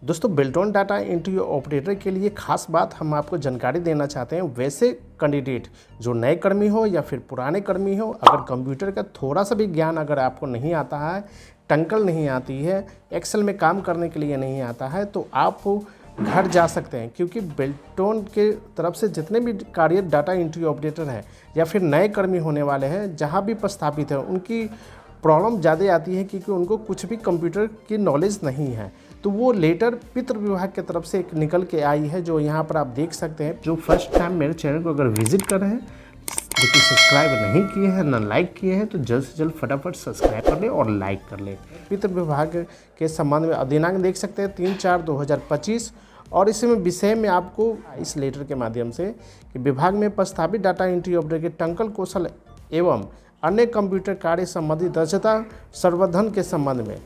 दोस्तों built-in data entry operator के लिए खास बात हम आपको जानकारी देना चाहते हैं। वैसे कैंडिडेट जो नए कर्मी हो या फिर पुराने कर्मी हो, अगर कंप्यूटर का थोड़ा सा भी ज्ञान अगर आपको नहीं आता है, टंकल नहीं आती है, एक्सेल में काम करने के लिए नहीं आता है, तो आप घर जा सकते हैं। क्योंकि बिल्ट-इन के तरफ से जितने भी कार्य डाटा एंट्री ऑपरेटर हैं या फिर नए कर्मी होने वाले हैं, जहाँ भी प्रस्थापित है, उनकी प्रॉब्लम ज़्यादा आती है क्योंकि उनको कुछ भी कंप्यूटर की नॉलेज नहीं है। तो वो लेटर वित्त विभाग की तरफ से एक निकल के आई है, जो यहाँ पर आप देख सकते हैं। जो फर्स्ट टाइम मेरे चैनल को अगर विजिट कर रहे हैं लेकिन सब्सक्राइब नहीं किए हैं, ना लाइक किए हैं, तो जल्द से जल्द फटाफट सब्सक्राइब कर लें और लाइक कर लें। वित्त विभाग के संबंध में दिनांक देख सकते हैं 3/4/2025। और इसमें विषय में आपको इस लेटर के माध्यम से कि विभाग में प्रस्तावित डाटा एंट्री ऑपरेटर के टंकल कौशल एवं अन्य कंप्यूटर कार्य संबंधी दक्षता संवर्धन के संबंध में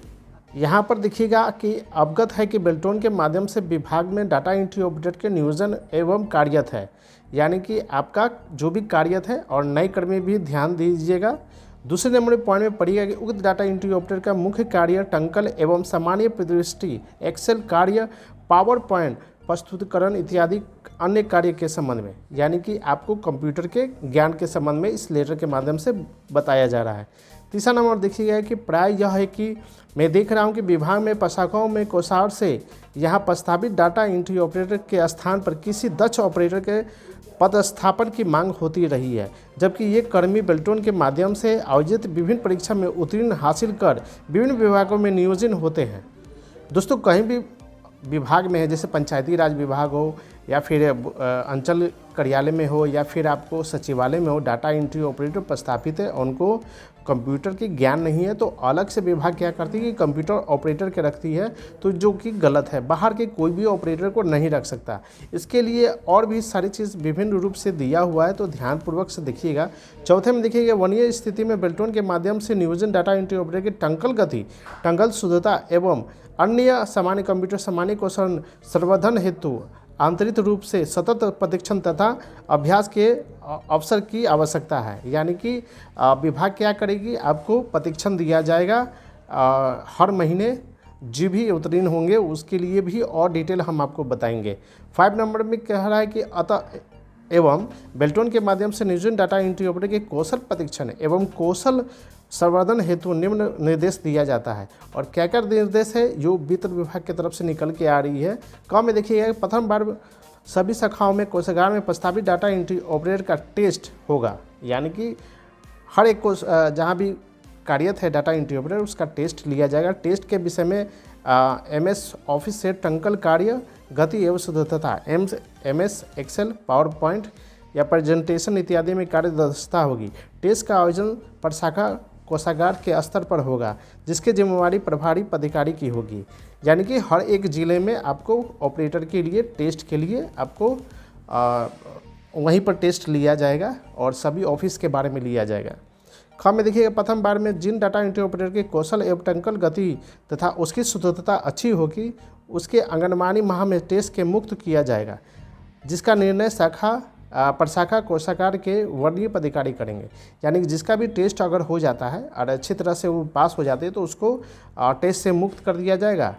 यहाँ पर देखिएगा कि अवगत है कि बिल्ट-इन के माध्यम से विभाग में डाटा एंट्री ऑपरेटर के नियोजन एवं कार्यरत है। यानी कि आपका जो भी कार्यरत है, और नए कर्मी भी ध्यान दीजिएगा। दूसरे नंबर पॉइंट में पढ़िएगा कि उक्त डाटा एंट्री ऑपरेटर का मुख्य कार्य टंकल एवं सामान्य प्रदृष्टि, एक्सेल कार्य, पावर पॉइंट प्रस्तुतिकरण इत्यादि अन्य कार्य के संबंध में, यानी कि आपको कंप्यूटर के ज्ञान के संबंध में इस लेटर के माध्यम से बताया जा रहा है। तीसरा नंबर देखिएगा कि प्राय यह है कि मैं देख रहा हूं कि विभाग में प्रशाखाओं में कोषागार से यहां प्रस्तावित डाटा एंट्री ऑपरेटर के स्थान पर किसी दक्ष ऑपरेटर के पदस्थापन की मांग होती रही है, जबकि ये कर्मी बिल्ट-इन के माध्यम से आयोजित विभिन्न परीक्षा में उत्तीर्ण हासिल कर विभिन्न विभागों में नियोजित होते हैं। दोस्तों कहीं भी विभाग में है, जैसे पंचायती राज विभाग हो या फिर अंचल कार्यालय में हो या फिर आपको सचिवालय में हो, डाटा एंट्री ऑपरेटर प्रस्थापित है, उनको कंप्यूटर की ज्ञान नहीं है, तो अलग से विभाग क्या करती है कि कंप्यूटर ऑपरेटर के रखती है, तो जो कि गलत है। बाहर के कोई भी ऑपरेटर को नहीं रख सकता। इसके लिए और भी सारी चीज़ विभिन्न रूप से दिया हुआ है, तो ध्यानपूर्वक से देखिएगा। चौथे में देखिएगा वरीय स्थिति में बिल्ट-इन के माध्यम से नियोजन डाटा एंट्री ऑपरेटर की टंकल गति, टंकल शुद्धता एवं अन्य सामान्य कंप्यूटर सामान्य कौशल संवर्धन हेतु आंतरिक रूप से सतत प्रशिक्षण तथा अभ्यास के अवसर की आवश्यकता है। यानी कि विभाग क्या करेगी, आपको प्रशिक्षण दिया जाएगा हर महीने। जो भी उत्तीर्ण होंगे उसके लिए भी और डिटेल हम आपको बताएंगे। 5 नंबर में कह रहा है कि अतः एवं बिल्ट-इन के माध्यम से नियोजन डाटा एंट्री ऑपरेटर के कौशल प्रशिक्षण एवं कौशल संवर्धन हेतु निम्न निर्देश दिया जाता है। और क्या क्या निर्देश है जो वित्त विभाग की तरफ से निकल के आ रही है। कम में देखिएगा प्रथम बार सभी शाखाओं में कोषागार में प्रस्तावित डाटा एंट्री ऑपरेटर का टेस्ट होगा। यानी कि हर एक को जहाँ भी कार्यरत है डाटा एंट्री ऑपरेटर, उसका टेस्ट लिया जाएगा। टेस्ट के विषय में MS ऑफिस से टंकल कार्य, गति एवं शुद्धता, MS एक्सेल, पावर पॉइंट या प्रेजेंटेशन इत्यादि में कार्य दक्षता होगी। टेस्ट का आयोजन प्रशाखा कोषागार के स्तर पर होगा, जिसकी जिम्मेवारी प्रभारी पदाधिकारी की होगी। यानी कि हर एक ज़िले में आपको ऑपरेटर के लिए टेस्ट के लिए आपको वहीं पर टेस्ट लिया जाएगा और सभी ऑफिस के बारे में लिया जाएगा। ख में देखिएगा प्रथम बार में जिन डाटा एंट्री ऑपरेटर के कौशल एवं टंकल गति तथा उसकी शुद्धता अच्छी होगी, उसके आंगनबाड़ी माह में टेस्ट के मुक्त किया जाएगा, जिसका निर्णय शाखा प्रशाखा कोषागार के वरीय पदाधिकारी करेंगे। यानी कि जिसका भी टेस्ट अगर हो जाता है और अच्छी तरह से वो पास हो जाते हैं, तो उसको टेस्ट से मुक्त कर दिया जाएगा।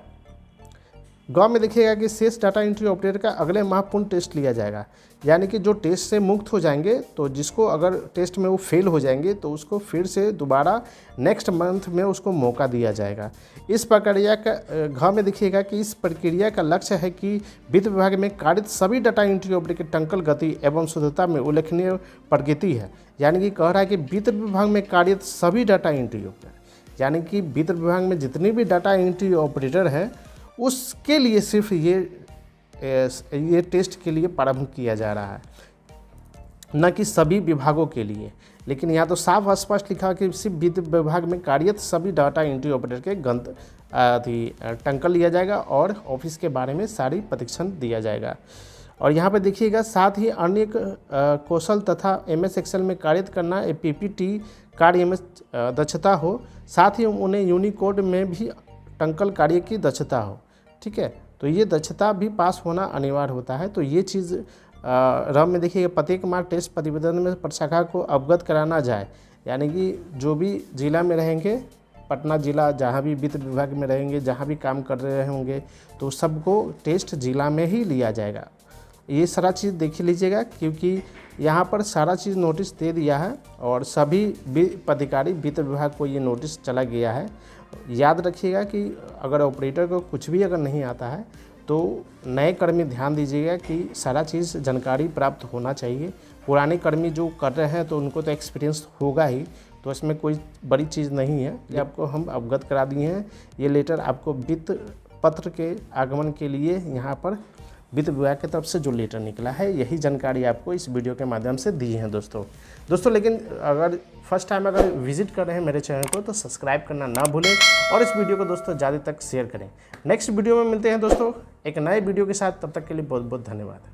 गाँव में देखिएगा कि शेष डाटा एंट्री ऑपरेटर का अगले माह पुनः टेस्ट लिया जाएगा। यानी कि जो टेस्ट से मुक्त हो जाएंगे, तो जिसको अगर टेस्ट में वो फेल हो जाएंगे, तो उसको फिर से दोबारा नेक्स्ट मंथ में उसको मौका दिया जाएगा। इस प्रक्रिया का गाँव में देखिएगा कि इस प्रक्रिया का लक्ष्य है कि वित्त विभाग में कार्यरत सभी डाटा एंट्री ऑपरेटर की टंकल गति एवं शुद्धता में उल्लेखनीय प्रगति है। यानी कि कह रहा है कि वित्त विभाग में कार्यरत सभी डाटा एंट्री ऑपरेटर, यानी कि वित्त विभाग में जितनी भी डाटा एंट्री ऑपरेटर है, उसके लिए सिर्फ ये टेस्ट के लिए प्रारंभ किया जा रहा है, न कि सभी विभागों के लिए। लेकिन यहाँ तो साफ स्पष्ट लिखा कि सिर्फ वित्त विभाग में कार्यरत सभी डाटा एंट्री ऑपरेटर के टंकल लिया जाएगा और ऑफिस के बारे में सारी प्रशिक्षण दिया जाएगा। और यहाँ पर देखिएगा साथ ही अन्य कौशल तथा MS एक्सेल में कार्यरत करना, PPT कार्य में दक्षता हो, साथ ही उन्हें यूनिकोड में भी टंकल कार्य की दक्षता हो। ठीक है, तो ये दक्षता भी पास होना अनिवार्य होता है। तो ये चीज़ रम में देखिए प्रत्येक माह टेस्ट प्रतिवेदन में प्रशाखा को अवगत कराना जाए। यानी कि जो भी जिला में रहेंगे पटना ज़िला जहाँ भी वित्त विभाग में रहेंगे, जहाँ भी काम कर रहे होंगे, तो सबको टेस्ट ज़िला में ही लिया जाएगा। ये सारा चीज़ देख लीजिएगा, क्योंकि यहाँ पर सारा चीज़ नोटिस दे दिया है और सभी पदाधिकारी वित्त विभाग को ये नोटिस चला गया है। याद रखिएगा कि अगर ऑपरेटर को कुछ भी अगर नहीं आता है तो नए कर्मी ध्यान दीजिएगा कि सारा चीज़ जानकारी प्राप्त होना चाहिए। पुराने कर्मी जो कर रहे हैं तो उनको तो एक्सपीरियंस होगा ही, तो इसमें कोई बड़ी चीज़ नहीं है। ये आपको हम अवगत करा दिए हैं। ये लेटर आपको वित्त पत्र के आगमन के लिए यहाँ पर वित्त विभाग की तरफ से जो लेटर निकला है, यही जानकारी आपको इस वीडियो के माध्यम से दी है दोस्तों। लेकिन अगर फर्स्ट टाइम अगर विजिट कर रहे हैं मेरे चैनल को तो सब्सक्राइब करना ना भूलें और इस वीडियो को दोस्तों ज़्यादा तक शेयर करें। नेक्स्ट वीडियो में मिलते हैं दोस्तों एक नए वीडियो के साथ, तब तक के लिए बहुत बहुत धन्यवाद।